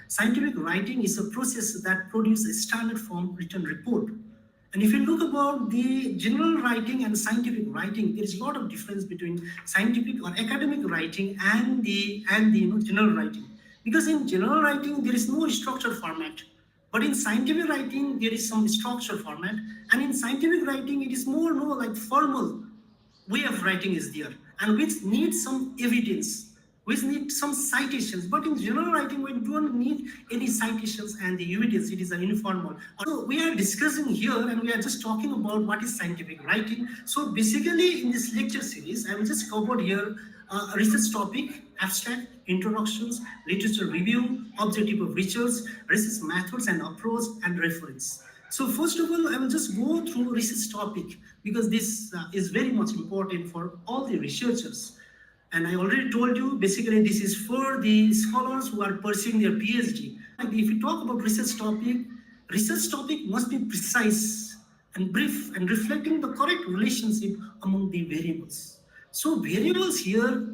Scientific writing is a process that produces a standard form written report. And if you look about the general writing and scientific writing, there is a lot of difference between scientific or academic writing and the general writing. Because in general writing there is no structured format, but in scientific writing there is some structured format, and in scientific writing it is more like formal way of writing is there, and which needs some evidence, which needs some citations. But in general writing, we don't need any citations and the evidence. It is an informal. So we are discussing here, and we are just talking about what is scientific writing. So basically, in this lecture series, I will just cover here research topic, abstract, introductions, literature review, objective of research, research methods and approach, and reference. So first of all, I will just go through research topic, because this is very much important for all the researchers. And I already told you, basically this is for the scholars who are pursuing their PhD. Like if you talk about research topic must be precise and brief and reflecting the correct relationship among the variables. So variables here,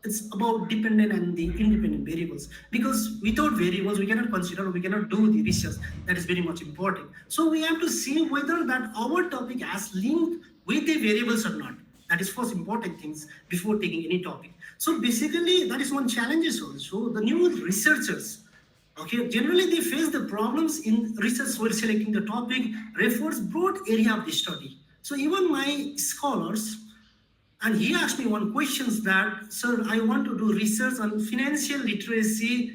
it's about dependent and the independent variables, because without variables we cannot consider, we cannot do the research. That is very much important. So we have to see whether that our topic has link with the variables or not. That is first important things before taking any topic. So basically that is one challenge is also the new researchers. Okay, generally they face the problems in research while selecting the topic refers broad area of the study. So even my scholars, and he asked me one question that, sir, I want to do research on financial literacy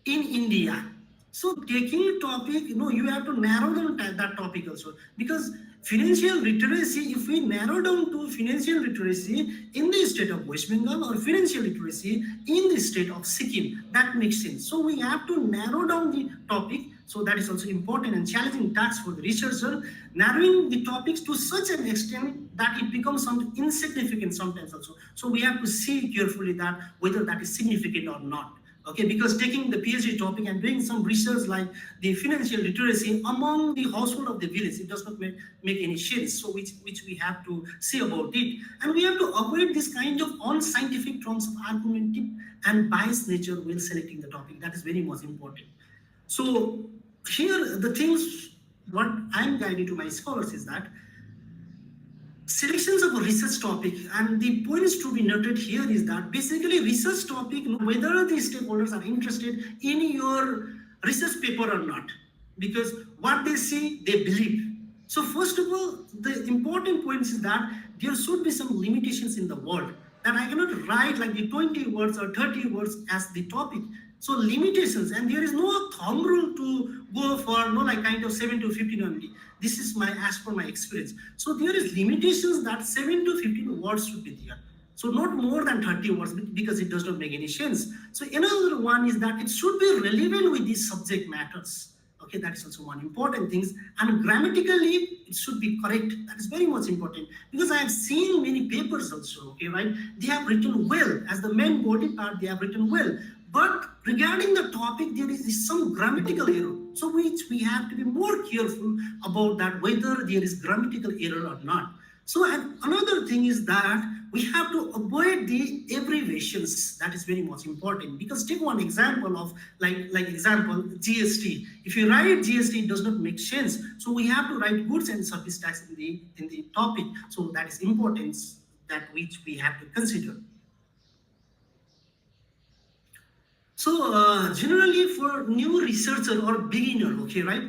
in India. So taking a topic, you have to narrow down that topic also, because financial literacy, if we narrow down to financial literacy in the state of West Bengal or financial literacy in the state of Sikkim, that makes sense. So we have to narrow down the topic. So that is also important and challenging task for the researcher, narrowing the topics to such an extent that it becomes something insignificant sometimes also. So we have to see carefully that whether that is significant or not. Okay, because taking the PhD topic and doing some research like the financial literacy among the household of the village, it does not make any sense. So which we have to see about it. And we have to avoid this kind of unscientific terms of argumentative and biased nature when selecting the topic. That is very much important. So here the things what I'm guiding to my scholars is that selections of a research topic, and the points to be noted here is that basically research topic, whether the stakeholders are interested in your research paper or not, because what they see, they believe. So first of all, the important point is that there should be some limitations in the word, that I cannot write like the 20 words or 30 words as the topic. So limitations, and there is no thumb rule to go for like kind of 7 to 15 only. This is as per my experience. So there is limitations that 7 to 15 words should be there. So not more than 30 words, because it does not make any sense. So another one is that it should be relevant with these subject matters. Okay, that is also one important thing. And grammatically, it should be correct. That is very much important, because I have seen many papers also, okay, right? They have written well. As the main body part, they have written well. But regarding the topic, there is some grammatical error. So which we have to be more careful about that, whether there is grammatical error or not. So another thing is that we have to avoid the abbreviations. That is very much important, because take one example of like example GST. If you write GST, it does not make sense. So we have to write goods and service tax in the topic. So that is important, that which we have to consider. So generally for new researcher or beginner, okay, right?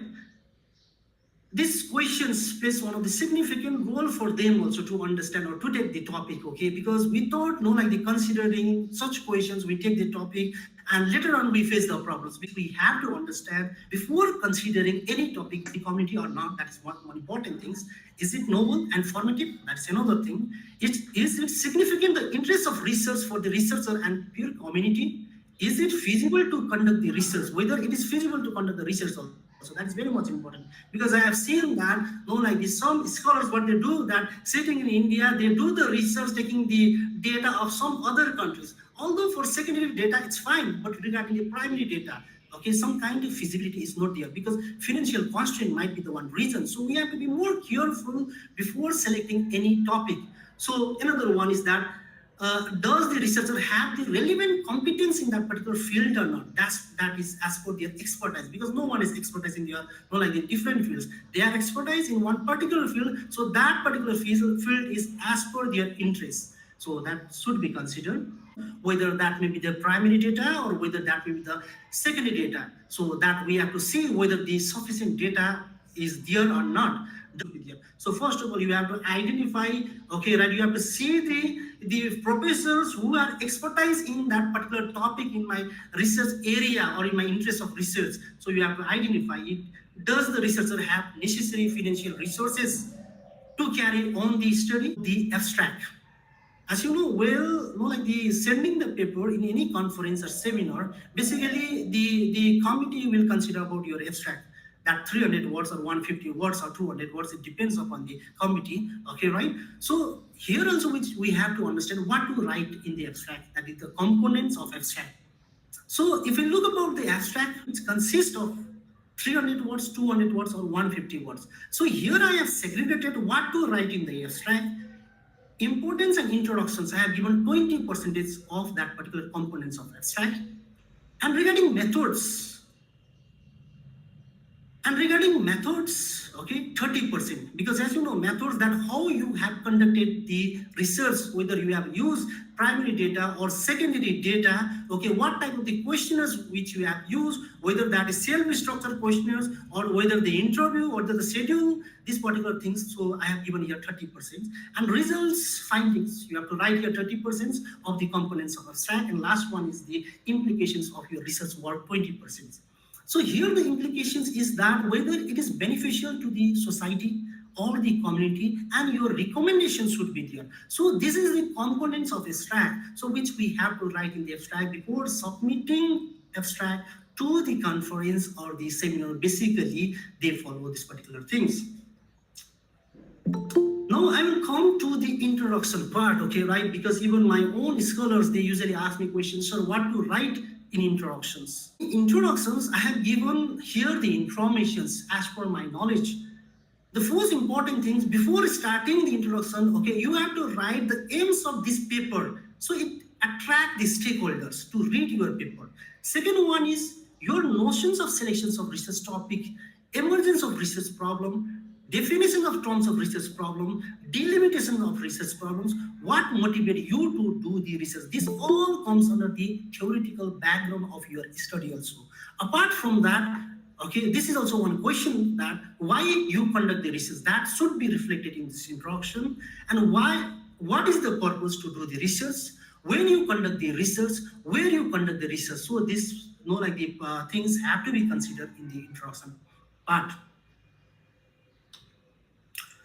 These questions plays one of the significant role for them also to understand or to take the topic, okay? Because without like the considering such questions, we take the topic and later on we face the problems, which we have to understand before considering any topic, the community or not. That is one important thing. Is it novel and formative? That's another thing. Is it significant, the interest of research for the researcher and peer community? Is it feasible to conduct the research? Whether it is feasible to conduct the research also. So that is very much important, because I have seen that like some scholars, what they do, that sitting in India, they do the research taking the data of some other countries. Although for secondary data it's fine, but regarding the primary data, okay, some kind of feasibility is not there, because financial constraint might be the one reason. So we have to be more careful before selecting any topic. So another one is that does the researcher have the relevant competence in that particular field or not? That is as per their expertise, because no one is expertise in their no like in different fields. They are expertise in one particular field, so that particular field is as per their interest. So that should be considered, whether that may be the primary data or whether that may be the secondary data. So that we have to see whether the sufficient data is there or not. So first of all, you have to identify, okay, right? You have to see the professors who are expertise in that particular topic in my research area or in my interest of research. So you have to identify it. Does the researcher have necessary financial resources to carry on the study? The abstract. As you know well, no, like the sending the paper in any conference or seminar, basically the committee will consider about your abstract, that 300 words or 150 words or 200 words, it depends upon the committee, okay, right? So here also which we have to understand what to write in the abstract, that is the components of abstract. So if you look about the abstract, which consists of 300 words, 200 words, or 150 words. So here I have segregated what to write in the abstract. Importance and introductions, I have given 20% of that particular components of abstract. And regarding methods, okay, 30%, because as you know, methods, that how you have conducted the research, whether you have used primary data or secondary data, okay, what type of the questionnaires which you have used, whether that is self-structured questionnaires or whether the interview or the schedule, these particular things. So I have given here 30%. And results, findings, you have to write here 30% of the components of abstract. And last one is the implications of your research work, 20%. So here the implications is that whether it is beneficial to the society or the community, and your recommendations should be there. So this is the components of abstract, so which we have to write in the abstract before submitting abstract to the conference or the seminar. Basically, they follow these particular things. Now I will come to the introduction part, okay, right? Because even my own scholars, they usually ask me questions, sir, what to write in introductions. In introductions, I have given here the informations as per my knowledge. The first important things before starting the introduction, okay, you have to write the aims of this paper, so it attract the stakeholders to read your paper. Second one is your notions of selections of research topic, emergence of research problem, definition of terms of research problem, delimitation of research problems, what motivated you to do the research. This all comes under the theoretical background of your study also. Apart from that, okay, this is also one question, that why you conduct the research, that should be reflected in this introduction. And what is the purpose to do the research, when you conduct the research, where you conduct the research. So this, like the things have to be considered in the introduction part.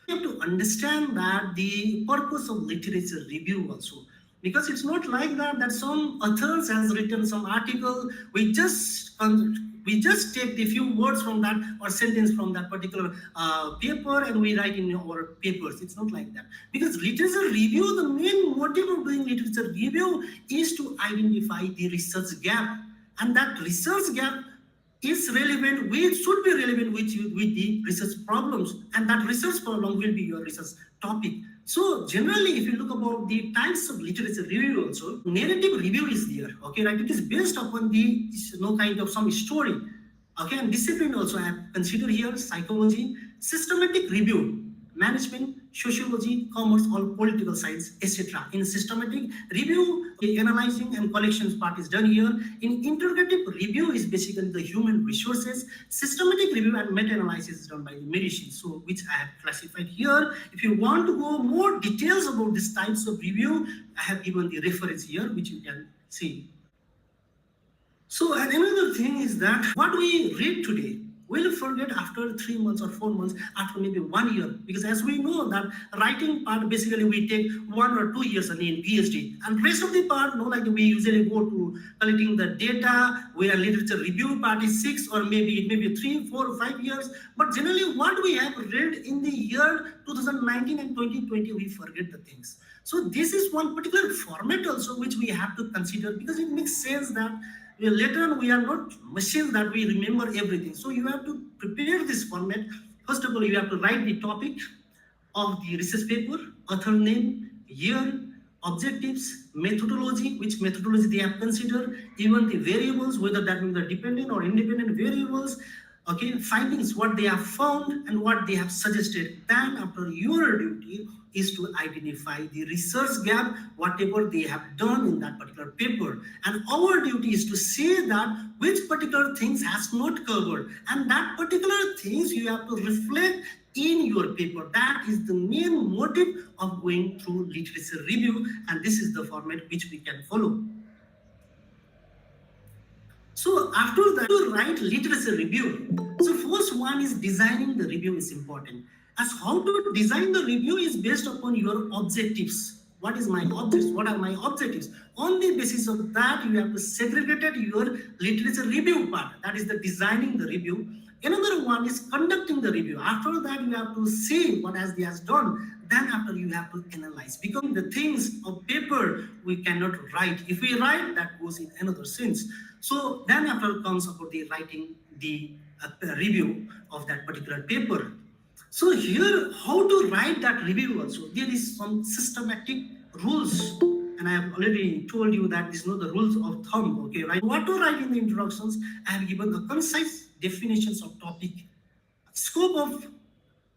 You have to understand that the purpose of literature review also, because it's not like that some authors has written some article, we just take the few words from that or sentence from that particular paper and we write in our papers. It's not like that, because literature review, the main motive of doing literature review is to identify the research gap, and that research gap is relevant, which should be relevant with the research problems, and that research problem will be your research topic. So generally, if you look about the types of literature review also, narrative review is there, okay, right? It is based upon the kind of some story, okay, and discipline also I have considered here: psychology, systematic review, management, sociology, commerce, or political science, etc. In systematic review, the analyzing and collections part is done here. In interrogative review is basically the human resources. Systematic review and meta-analysis is done by the medicine, so which I have classified here. If you want to go more details about these types of review, I have given the reference here, which you can see. So, and another thing is that what we read today, we'll forget after 3 months or 4 months, after maybe 1 year, because as we know that writing part, basically we take 1 or 2 years in PhD, and rest of the part, like we usually go to collecting the data, where literature review part is 6 or maybe 3, 4, or 5 years. But generally what we have read in the year 2019 and 2020, we forget the things. So this is one particular format also which we have to consider, because it makes sense that later on we are not machines that we remember everything. So you have to prepare this format. First of all, you have to write the topic of the research paper, author name, year, objectives, methodology, which methodology they have considered, even the variables, whether that means the dependent or independent variables, okay, findings, what they have found and what they have suggested. Then after, your duty is to identify the research gap, whatever they have done in that particular paper. And our duty is to say that which particular things has not covered, and that particular things you have to reflect in your paper. That is the main motive of going through literature review, and this is the format which we can follow. So after that, to write literature review. So first one is designing the review is important. As how to design the review is based upon your objectives. What is my objectives? What are my objectives? On the basis of that, you have to segregate your literature review part. That is the designing the review. Another one is conducting the review. After that, you have to see what has he has done. Then after, you have to analyze, because the things of paper we cannot write. If we write, that goes in another sense. So then after comes about the writing the review of that particular paper. So here, how to write that review also. There is some systematic rules, and I have already told you that these are the rules of thumb, okay, right? What to write in the introductions, I have given the concise definitions of topic, scope of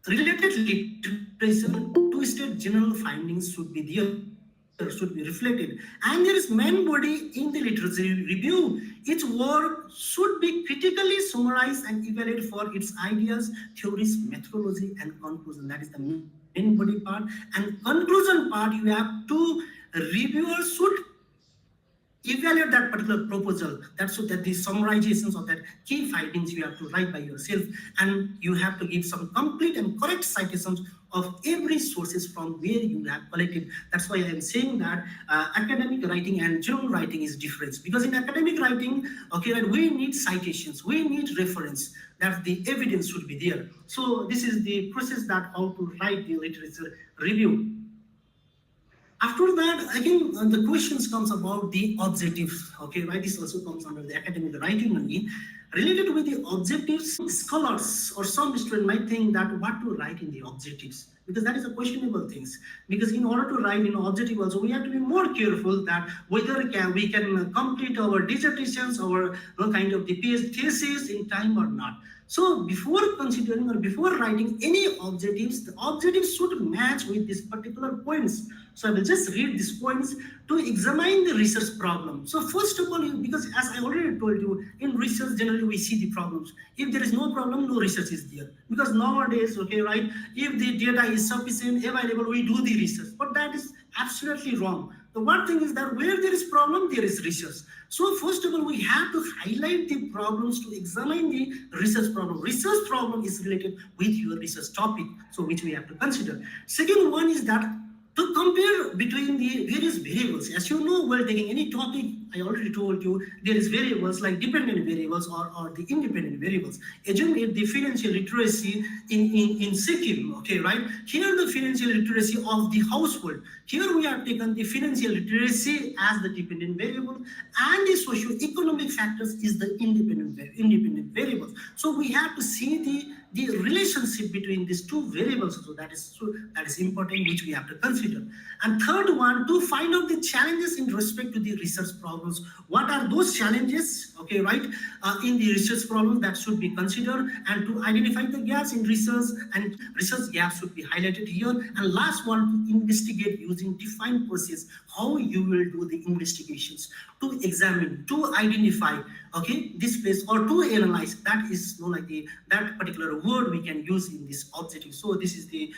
related literature, two state general findings should be there, should be reflected, and there is main body in the literature review. Each work should be critically summarized and evaluated for its ideas, theories, methodology, and conclusion. That is the main body part. And conclusion part, you have to, reviewers should evaluate that particular proposal. That's so that the summarizations of that key findings you have to write by yourself, and you have to give some complete and correct citations of every sources from where you have collected. That's why I am saying that academic writing and journal writing is different, because in academic writing, okay, right, we need citations, we need reference, that the evidence should be there. So this is the process that how to write the literature review. After that, again, the questions comes about the objectives, okay, right? This also comes under the academic writing only. Related with the objectives, scholars or some student might think that what to write in the objectives, because that is a questionable things. Because in order to write in objective also, we have to be more careful that whether we can complete our dissertations or kind of the PhD thesis in time or not. So before considering or before writing any objectives, the objectives should match with these particular points. So I will just read these points to examine the research problem. So first of all, because as I already told you, in research generally we see the problems. If there is no problem, no research is there. Because nowadays, okay, right, if the data is sufficient, available, we do the research. But that is absolutely wrong. The one thing is that where there is problem, there is research. So first of all, we have to highlight the problems to examine the research problem. Research problem is related with your research topic, so which we have to consider. Second one is that to compare between the various variables. As you know, while taking any topic, I already told you, there is variables like dependent variables or the independent variables. Assume the financial literacy in Sikkim, okay, right? Here the financial literacy of the household. Here we have taken the financial literacy as the dependent variable, and the socio-economic factors is the independent variables. So we have to see the relationship between these two variables. So that is important, which we have to consider. And third one, to find out the challenges in respect to the research problems. What are those challenges, okay, right, in the research problems that should be considered, and to identify the gaps in research, and research gaps should be highlighted here. And last one, to investigate using defined process, how you will do the investigations, to examine, to identify, okay, this place, or to analyze. That is like that particular word we can use in this objective. So this is the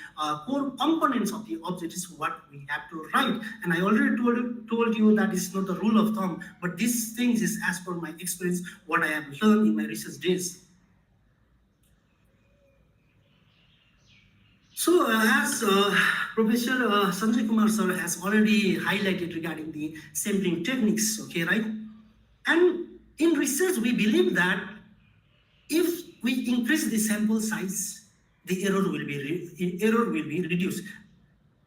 core components of the objectives what we have to write. And I already told you that is not the rule of thumb, but these things is as per my experience, what I have learned in my research days. So as Professor Sanjay Kumar sir has already highlighted regarding the sampling techniques, okay, right? And in research, we believe that if we increase the sample size, the error will be reduced.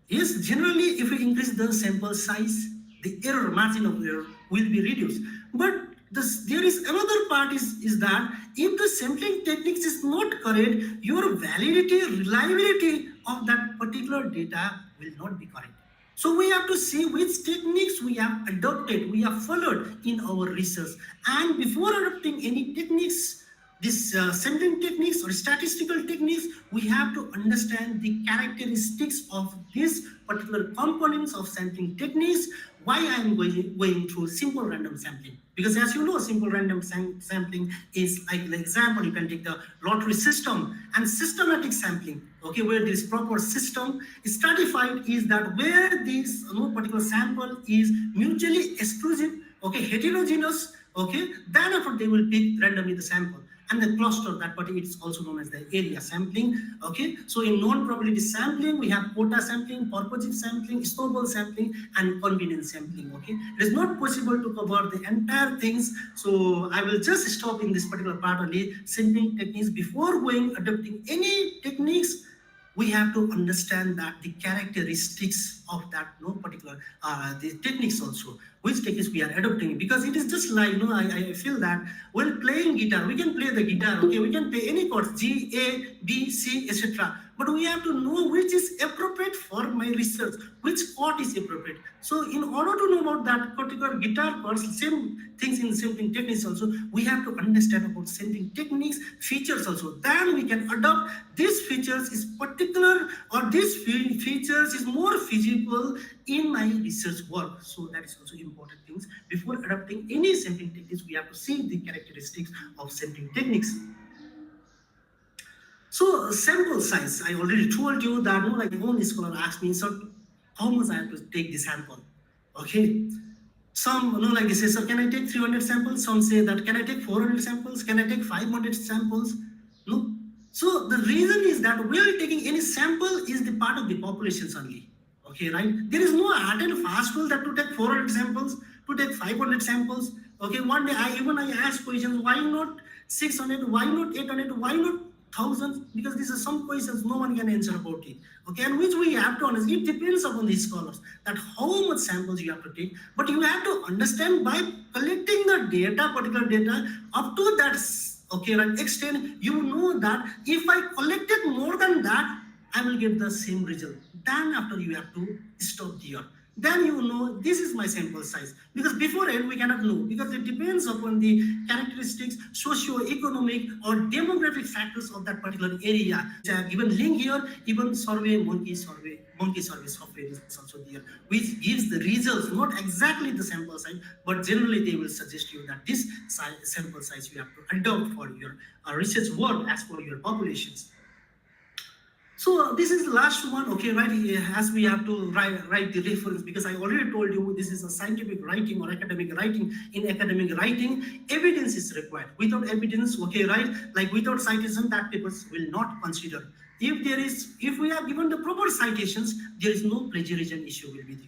Yes, generally, if we increase the sample size, the error margin of error will be reduced. But there is another part is that if the sampling techniques is not correct, your validity, reliability of that particular data will not be correct. So we have to see which techniques we have adopted, we have followed in our research. And before adopting any techniques, this sampling techniques or statistical techniques, we have to understand the characteristics of these particular components of sampling techniques. Why I am going through simple random sampling? Because as you know, simple random sampling is like the example, you can take the lottery system and systematic sampling, okay, where this proper system is stratified is that where this particular sample is mutually exclusive, okay, heterogeneous, okay, then after they will pick randomly the sample and the cluster, that particular is also known as the area sampling, okay. So in non-probability sampling we have quota sampling, purposive sampling, snowball sampling, and convenience sampling, okay. It is not possible to cover the entire things, so I will just stop in this particular part only. Sampling techniques, before going adopting any techniques, we have to understand that the characteristics of that particular the techniques also, which techniques we are adopting, because it is just like I feel that while playing guitar we can play the guitar, okay, we can play any chords G, A, B, C, etc., but we have to know which is appropriate for my research, which chord is appropriate. So in order to know about that particular guitar chords, same things in sampling techniques also, we have to understand about sampling techniques, features also. Then we can adopt these features is particular, or these features is more feasible in my research work. So that is also important things. Before adopting any sampling techniques, we have to see the characteristics of sampling techniques. So sample size, I already told you that like one scholar asked me, so how much I have to take the sample? Okay. Some like they say, so can I take 300 samples? Some say that can I take 400 samples? Can I take 500 samples? No. So the reason is that we are taking any sample is the part of the populations only. Okay, right? There is no hard and fast rule that to take 400 samples, to take 500 samples. Okay, one day I asked questions, why not 600, why not 800, why not thousands? Because these are some questions no one can answer about it. Okay, and which we have to understand. It depends upon the scholars that how much samples you have to take, but you have to understand by collecting the data, particular data, up to that okay, right, extent, you know that if I collected more than that, I will get the same result. Then after you have to stop there. Then you know this is my sample size. Because beforehand we cannot know, because it depends upon the characteristics, socio-economic or demographic factors of that particular area. I have given link here, even monkey survey software is also there, which gives the results, not exactly the sample size, but generally they will suggest you that this sample size you have to adopt for your research work as per your populations. So this is the last one, okay, right? As we have to write the reference, because I already told you this is a scientific writing or academic writing. In academic writing, evidence is required. Without evidence, okay, right? Like without citation, that papers will not consider. If we have given the proper citations, there is no plagiarism issue will be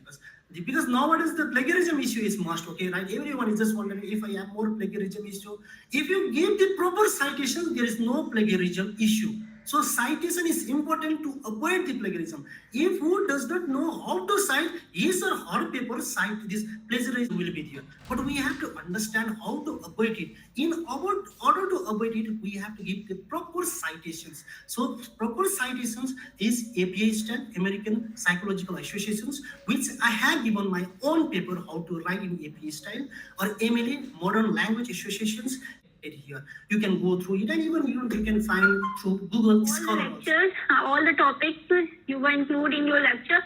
because nowadays the plagiarism issue is must, okay, right? Everyone is just wondering if I have more plagiarism issue. If you give the proper citations, there is no plagiarism issue. So citation is important to avoid the plagiarism. If who does not know how to cite his or her paper, cite this plagiarism will be there. But we have to understand how to avoid it. In order to avoid it, we have to give the proper citations. So proper citations is APA stand, American Psychological Associations, which I have given my own paper how to write in APA style, or MLA, Modern Language Associations. Here you can go through it, and even you can find through Google Scholar. All lectures, all the topics you will include in your lecture,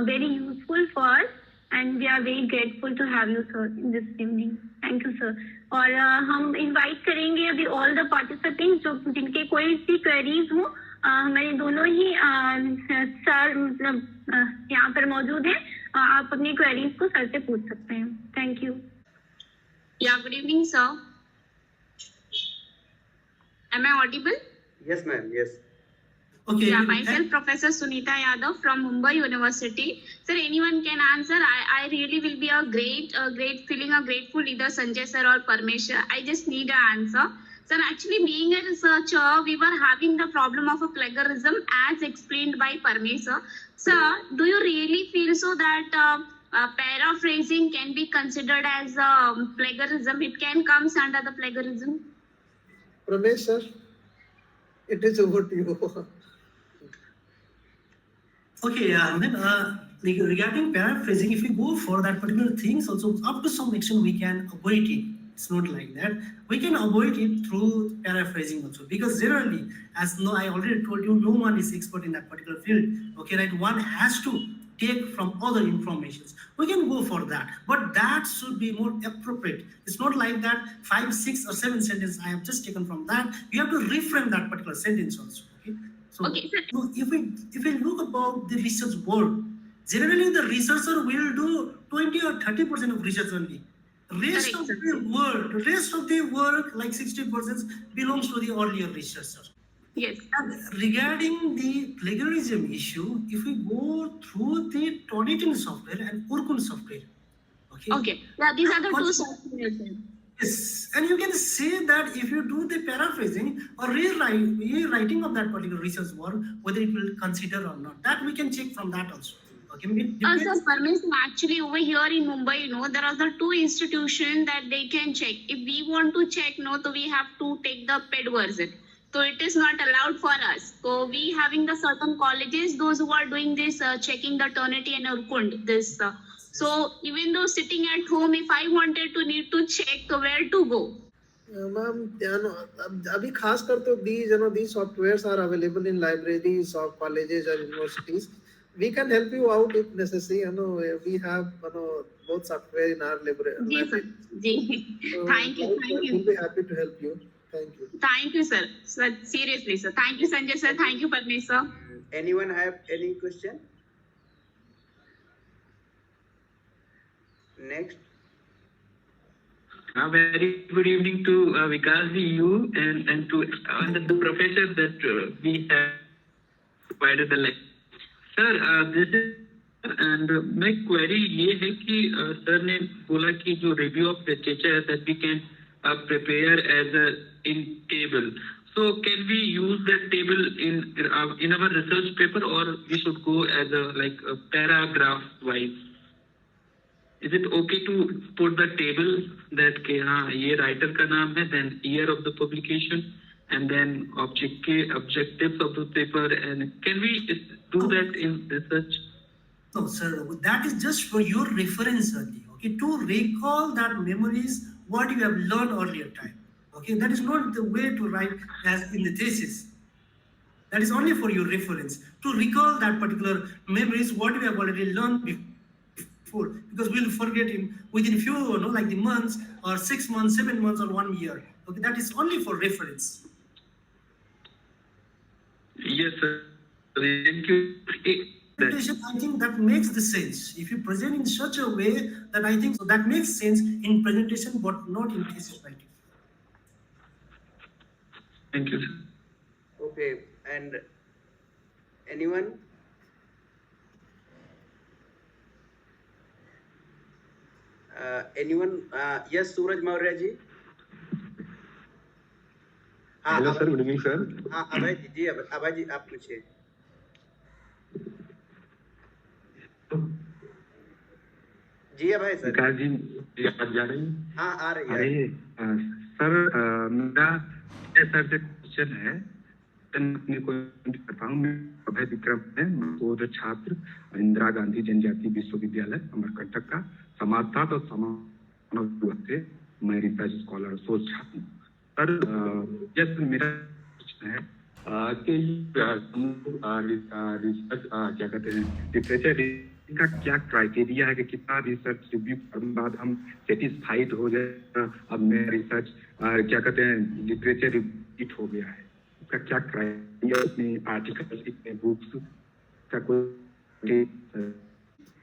very useful for us, and we are very grateful to have you, sir, in this evening. Thank you, sir. और हम invite करेंगे अभी all the participants जो जिनके कोई सी queries हो, हमारे दोनों ही सर मतलब यहाँ पर मौजूद हैं, आप अपनी क्वेरीज को सर से पूछ सकते हैं. Thank you. Yeah, good evening, sir. Am I audible? Yes, ma'am. Yes. Okay. Yeah, myself, Professor Sunita Yadav from Mumbai University. Sir, anyone can answer. I really will be feeling grateful either Sanjay sir or Parmeshwar. I just need an answer. Sir, actually being a researcher, we were having the problem of a plagiarism as explained by Parmeshwar. Sir, do you really feel so that paraphrasing can be considered as plagiarism? It can come under the plagiarism? Ramesh sir, it is over to you. Okay, regarding paraphrasing, if we go for that particular things, also up to some extent we can avoid it. It's not like that. We can avoid it through paraphrasing also, because generally, as no, I already told you, no one is expert in that particular field. Okay, right? One has to take from other informations. We can go for that, but that should be more appropriate. It's not like that 5, 6, or 7 sentences I have just taken from that. You have to reframe that particular sentence also. Okay. So Okay, sir. if we look about the research work, generally the researcher will do 20 or 30% of research only. Rest Correct, of sir. the work, like 60%, belongs to the earlier researcher. Yes. And regarding the plagiarism issue, if we go through the Tornitin software and Urkun software, okay. Okay. Yeah, these are the But- two softwares. Sir. Yes, and you can say that if you do the paraphrasing or rewriting of that particular research work, whether it will consider or not, that we can check from that also. Okay, it depends. Sir, Parmesan, actually over here in Mumbai, there are the two institutions that they can check. If we want to check, so we have to take the paid version. So it is not allowed for us. So we having the certain colleges, those who are doing this, checking the Turnitin and Urkund, this. So even though sitting at home, if I wanted to need to check where to go. Ma'am, abhi khas kar to these softwares are available in libraries of colleges or universities. We can help you out if necessary. We have both software in our library. Ji, sir. Ji. So, Thank you. We'll be happy to help you. Thank you. Thank you, sir. Sir, seriously, sir. Thank you, Sanjay, sir. Thank you, Parmesan, sir. Anyone have any question? Next. A very good evening to Vikasji, you and to the professor that we have provided the lecture. Sir, this is and my query ये है कि sir ने बोला कि जो review of literature that we can prepare as a in table. So can we use that table in our research paper, or we should go as a paragraph wise? Is it okay to put the table that कि हाँ ये writer का नाम है, then year of the publication, and then objectives of the paper, and can we do that in research? No, sir, that is just for your reference only. Okay, to recall that memories what you have learned earlier time. Okay, that is not the way to write as in the thesis. That is only for your reference to recall that particular memories what you have already learned before, because we'll forget in within few, like the months or 6 months, 7 months, or 1 year. Okay, that is only for reference. Yes, sir. Thank you. Presentation, I think that makes the sense. If you present in such a way that I think so that makes sense in presentation, but not in thesis writing. Thank you, sir. Okay, and anyone? Anyone? Yes, Suraj Maurya ji. Hello sir, good evening sir. हाँ, अभय जी आप पूछिए. जी अभय sir. विकास जी आवाज जा रही है? हाँ, आ रही है. अरे सर, मेरा सर से क्वेश्चन है. मैं करता हूँ. मैं अभय विक्रम है, शोध छात्र, इंदिरा गांधी जनजातीय विश्वविद्यालय अमरकंटक का समाजशास्त्र और समाज से मैं रिसर्च स्कॉलर शोध छात्र हूँ. सर, जैसे मेरा क्वेश्चन है कि रिसर्च क्या कहते हैं, लिटरेचर का क्या क्राइटेरिया है कि कितना रिसर्च रिव्यू करने बाद हम सेटिस्फाइड हो जाए अब मेरा रिसर्च क्या कहते हैं लिटरेचर रिव्यू हो गया है, उसका क्या क्राइटेरिया, इतने आर्टिकल, इतने बुक्स का कोई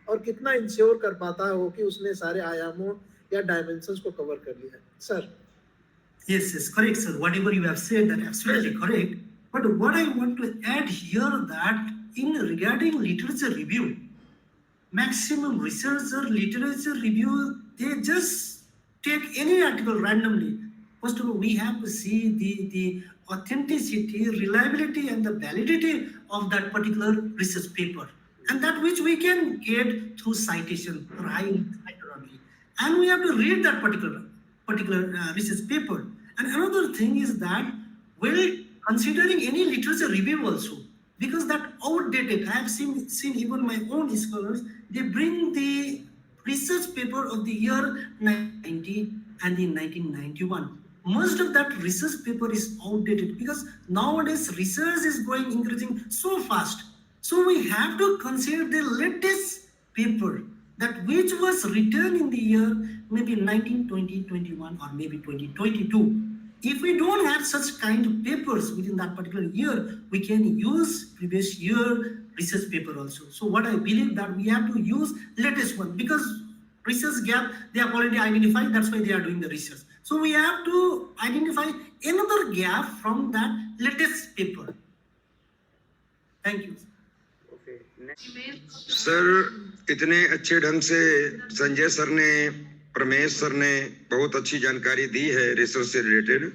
और कितना इंश्योर कर पाता है वो कि उसने सारे आयामों या डायमेंशंस को कवर कर लिया है. Sir. Yes, correct, sir. Whatever you have said, that absolutely correct. But what I want to add here that in regarding literature review, maximum researcher literature review, they just take any article randomly. First of all, we have to see the authenticity, reliability, and the validity of that particular research paper, and that which we can get through citation or high citation only. And we have to read that particular research paper. And another thing is that, well, considering any literature review also, because that outdated. I have seen even my own scholars, they bring the research paper of the year 1990 and the 1991. Most of that research paper is outdated because nowadays research is going increasing so fast. So we have to consider the latest paper that which was written in the year maybe 1920, 21, or maybe 2022. If we don't have such kind of papers within that particular year, we can use previous year research paper also. So what I believe that we have to use latest one, because research gap they have already identified, that's why they are doing the research. So we have to identify another gap from that latest paper. Thank you. Okay. Next. Sir इतने अच्छे ढंग से Sanjay sir ने, Pramesh sir ने बहुत अच्छी जानकारी दी है रिसर्च से रिलेटेड,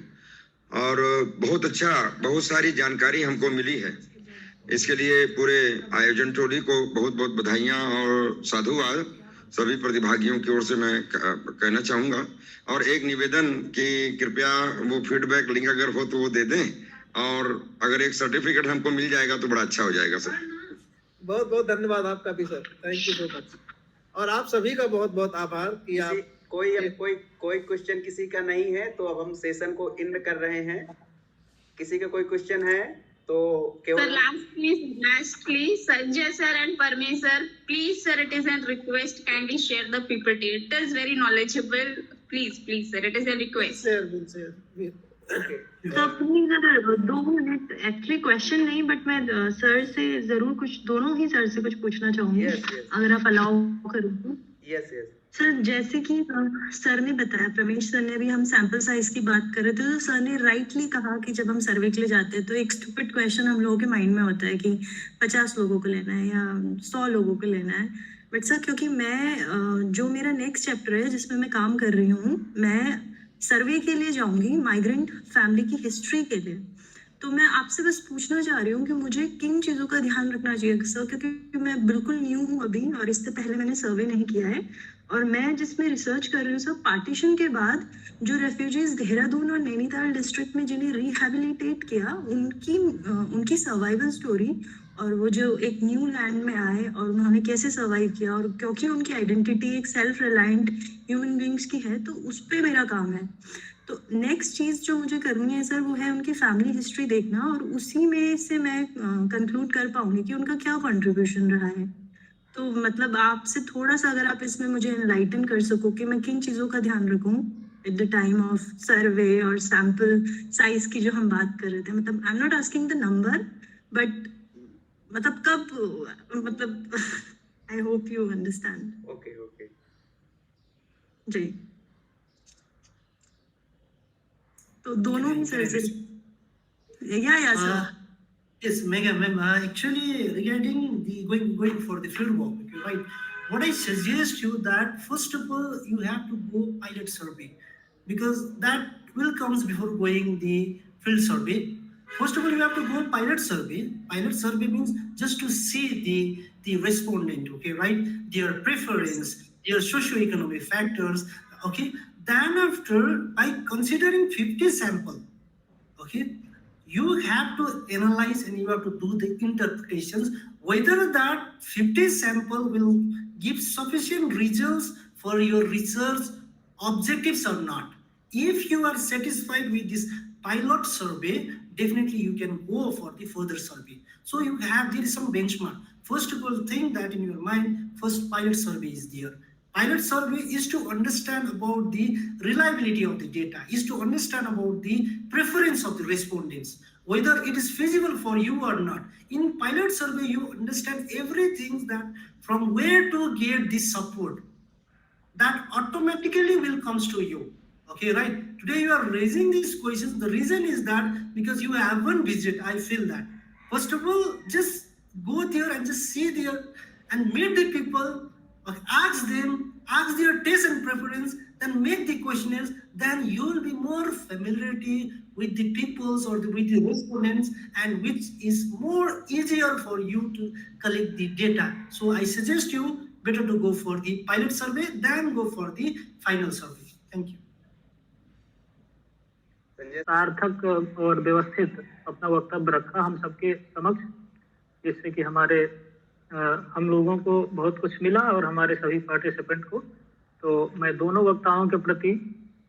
और बहुत सारी जानकारी हमको मिली है। इसके लिए पूरे आयोजन टोली को बहुत बहुत बधाइयां और साधुवाद सभी प्रतिभागियों की ओर से मैं कहना चाहूंगा। और एक निवेदन कि कृपया वो फीडबैक लिंक अगर हो तो वो दे दें, और अगर एक सर्टिफिकेट हमको मिल जाएगा तो बड़ा अच्छा हो जाएगा सर। बहुत बहुत धन्यवाद आपका भी sir, thank you so much. और आप सभी का बहुत बहुत आभार कि आप कोई क्वेश्चन किसी का नहीं है तो अब हम सेशन को एंड कर रहे हैं। किसी का कोई क्वेश्चन है तो केवल lastly Sanjay sir and Parmesh sir, please sir, it is a request, kindly share the PPT. It is very knowledgeable. Please sir, it is a request. Okay. तो प्लीज अगर 2 मिनट, एक्चुअली क्वेश्चन नहीं but मैं sir से जरूर कुछ, दोनों ही sir से कुछ पूछना चाहूंगी। Yes, yes. अगर आप अलाउ करो तो। Yes. सर जैसे कि सर ने बताया, प्रमेश सर ने भी, हम सैंपल साइज की बात कर रहे थे, तो सर ने राइटली कहा कि जब हम सर्वे के लिए जाते हैं तो एक स्टूपिड क्वेश्चन हम लोगों के माइंड में होता है कि 50 लोगों को लेना है या 100 लोगों को लेना है। बट सर क्योंकि मैं जो मेरा नेक्स्ट चैप्टर है जिसमें मैं काम कर रही हूँ, मैं सर्वे के लिए जाऊंगी माइग्रेंट फैमिली की हिस्ट्री के लिए। तो मैं आपसे बस पूछना चाह रही हूँ कि मुझे किन चीज़ों का ध्यान रखना चाहिए सर, क्योंकि मैं बिल्कुल न्यू हूँ अभी और इससे पहले मैंने सर्वे नहीं किया है। और मैं जिसमें रिसर्च कर रही हूँ सर, पार्टीशन के बाद जो रेफ्यूजीज देहरादून और नैनीताल डिस्ट्रिक्ट में जिन्हें रिहेबिलिटेट किया, उनकी सर्वाइवल स्टोरी, और वो जो एक न्यू लैंड में आए और उन्होंने कैसे सर्वाइव किया, और क्योंकि उनकी आइडेंटिटी एक सेल्फ रिलायंट ह्यूमन बींग्स की है, तो उस पर मेरा काम है। तो नेक्स्ट चीज़ जो मुझे करनी है सर वो है उनकी फैमिली हिस्ट्री देखना, और उसी में से मैं कंक्लूड कर पाऊंगी कि उनका क्या कंट्रीब्यूशन रहा है। तो मतलब आपसे थोड़ा सा अगर आप इसमें मुझे एनलाइटन कर सको कि मैं किन चीज़ों का ध्यान रखूं एट द टाइम ऑफ सर्वे और सैंपल साइज की जो हम बात कर रहे थे। मतलब I am not asking the number, but मतलब कब, मतलब I hope you understand. Okay ji, तो दोनों ही सर से या sir. Yes, Mega ma'am. Actually, regarding the going for the field work, okay, right? What I suggest you that first of all you have to go pilot survey, because that will comes before going the field survey. First of all, you have to go pilot survey. Pilot survey means just to see the respondent, okay, right? Their preference, their socio-economic factors, okay. Then after, by considering 50 sample, okay, you have to analyze and you have to do the interpretations whether that 50 sample will give sufficient results for your research objectives or not. If you are satisfied with this pilot survey, definitely you can go for the further survey. So you have, there is some benchmark. First of all, think that in your mind, first pilot survey is there. Pilot survey is to understand about the reliability of the data, is to understand about the preference of the respondents, whether it is feasible for you or not. In pilot survey, you understand everything, that from where to get this support, that automatically will comes to you. Okay, right? Today you are raising these questions. The reason is that because you haven't visited, I feel that. First of all, just go there and just see there and meet the people, ask them, ask their taste and preference, then make the questionnaires, then you will be more familiarity with the peoples or with the respondents, and which is more easier for you to collect the data. So I suggest you better to go for the pilot survey than go for the final survey. Thank you. सार्थक और व्यवस्थित अपना वक्तव्य रखा हम सबके समक्ष। जिससे कि हम लोगों को बहुत कुछ मिला और हमारे सभी पार्टिसिपेंट को। तो मैं दोनों वक्ताओं के प्रति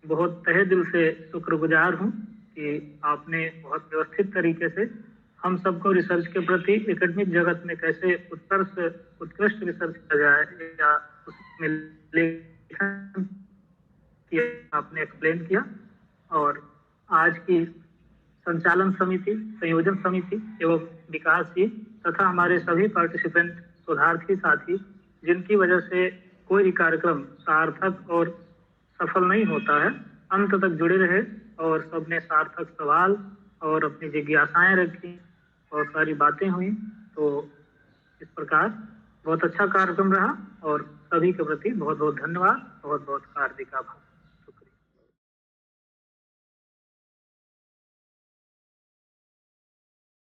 बहुत तहे दिल से शुक्रगुजार हूँ कि आपने बहुत व्यवस्थित तरीके से हम सबको रिसर्च के प्रति एकेडमिक जगत में कैसे उत्कृष्ट रिसर्च किया जाए या उसमें लेखन किया आपने एक्सप्लेन किया। और आज की संचालन समिति, संयोजन समिति एवं विकास जी तथा हमारे सभी पार्टिसिपेंट शोधार्थी साथी, जिनकी वजह से कोई भी कार्यक्रम सार्थक और सफल नहीं होता है, अंत तक जुड़े रहे और सबने सार्थक सवाल और अपनी जिज्ञासाएं रखी और सारी बातें हुई। तो इस प्रकार बहुत अच्छा कार्यक्रम रहा और सभी के प्रति बहुत बहुत धन्यवाद, बहुत बहुत हार्दिक आभार।